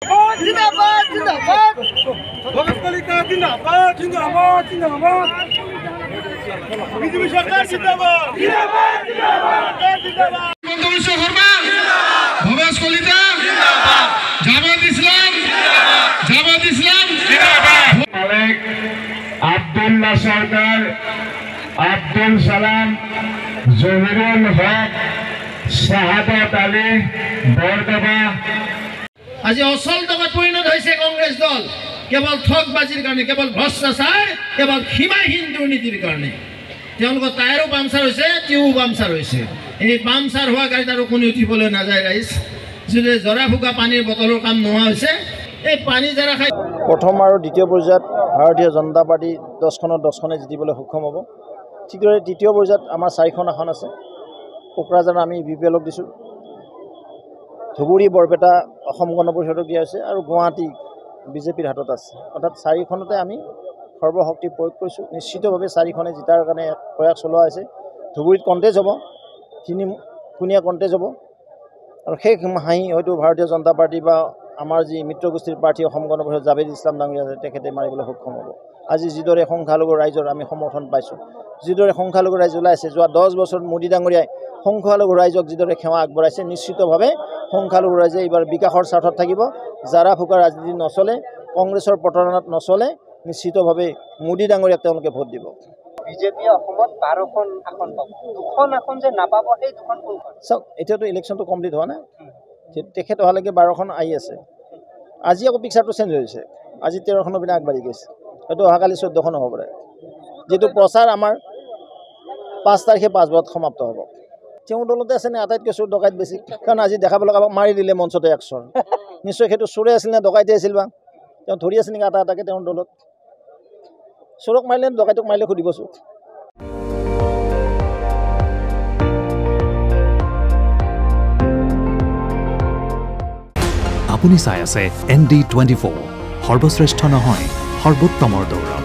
जिंदाबाद जिंदाबाद भगत कलिता जिंदाबाद जिंदाबाद जिंदाबाद बीजेपी सरकार जिंदाबाद जिंदाबाद जिंदाबाद जिंदाबाद बंदोबस्त शर्मा भगत कलिता जिंदाबाद जामात इस्लाम जिंदाबाद मालिक अब्दुल्ला सरकार अब्दुल सलाम जहीरुल हक शहादत आली बरदबा আজি অচল দলত পৰিণত হৈছে কংগ্ৰেছ দল কেৱল ঠগবাজিৰ কাৰণে কেৱল ভ্ৰষ্টাচাৰ কেৱল সীমাহীন দুৰ্নীতিৰ কাৰণে তেওঁলোকৰ টায়াৰো পামচাৰ হৈছে টিউব পামচাৰ হৈছে এই পামচাৰ হোৱা গাড়ীত আৰু কোনো উঠিবলৈ নাযায় ৰাইজ যদি জৰা ফুকা পানীৰ বটলৰ কাম নোহোৱা হৈছে এই পানী জৰা খাই প্ৰথম আৰু দ্বিতীয় পৰ্যায়ত ভাৰতীয় জনতা পাৰ্টি 10খনত 10খনে জিতিবলৈ সক্ষম হ'ব ঠিকদৰে তৃতীয় পৰ্যায়ত আমাৰ 4খন আসন আছে কোকৰাঝাৰ আমি বিপিএলক দিছোঁ ধুবুৰী বৰপেটা অসম গণ পৰিষদক দিয়া হৈছে আৰু গুৱাহাটী বিজেপিৰ হাতত আছে অৰ্থাৎ 4খনতে আমি সৰ্বশক্তি প্ৰয়োগ কৰিছোঁ নিশ্চিতভাৱে 4খনে জিতাৰ কাৰণে প্ৰয়াস চলোৱা হৈছে ধুবুৰীত কণ্টেষ্ট হ'ব 3 কণ্টেষ্ট হ'ব আৰু সেই হাঁহি হয়তো ভাৰতীয় জনতা পাৰ্টি বা আমাৰ যি মিত্ৰগোষ্ঠীৰ প্ৰাৰ্থী অসম গণ পৰিষদ জাভেদ ইছলাম ডাঙৰীয়া আছে তেখেতে মাৰিবলৈ সক্ষম হ'ব আজি যিদৰে সংখ্যালঘু ৰাইজৰ আমি সমৰ্থন পাইছোঁ যিদৰে সংখ্যালঘু ৰাইজ ওলাইছে যোৱা 10 বছৰত মোদী ডাঙৰীয়াই সংখ্যালঘু ৰাইজক যিদৰে সেৱা আগবঢ়াইছে নিশ্চিতভাৱে সংখ্যালঘু ৰাইজে এইবাৰ বিকাশৰ স্বাৰ্থত থাকিব জাৰা ফুকা ৰাজনীতি নচলে কংগ্ৰেছৰ পতনত নচলে নিশ্চিতভাৱে মোদী ডাঙৰীয়াক তেওঁলোকে ভোট দিব বিজেপি অসমত 12খন আসন পাব 2খন আসন যে নাপাব সেই 2খন কোনখন চাওক এতিয়াতো ইলেকশ্যনটো কমপ্লিট হোৱা নাই তেখেত অহালৈকে 12খন আহি আছে আজি আকৌ পিকচাৰটো চেঞ্জ হৈছে আজি 13খনৰ পিনে আগবাঢ়ি গৈছে হয়তো অহাকালি 14খন হ'ব পাৰে যেটো প্ৰচাৰ আমাৰ 5 তাৰিখে 5 বজাত সমাপ্ত হ'ব তেওঁ দলতে আছে নে আটাইতকৈ চোৰ ডকাইত বেছি কাৰণ আজি দেখাব লগা মাৰি দিলে মঞ্চতে একচৰ নিশ্চয় সেইটো চোৰে আছিল নে ডকাইতে আছিল বা তেওঁ ধৰি আছে নেকি আটাকে তেওঁৰ দলত চোৰক মাৰিলে ডকাইতক মাৰিলে সুধিব চোক আপুনি চাই আছে ND24 সৰ্বশ্ৰেষ্ঠ নহয় সৰ্বোত্তমৰ দৌৰা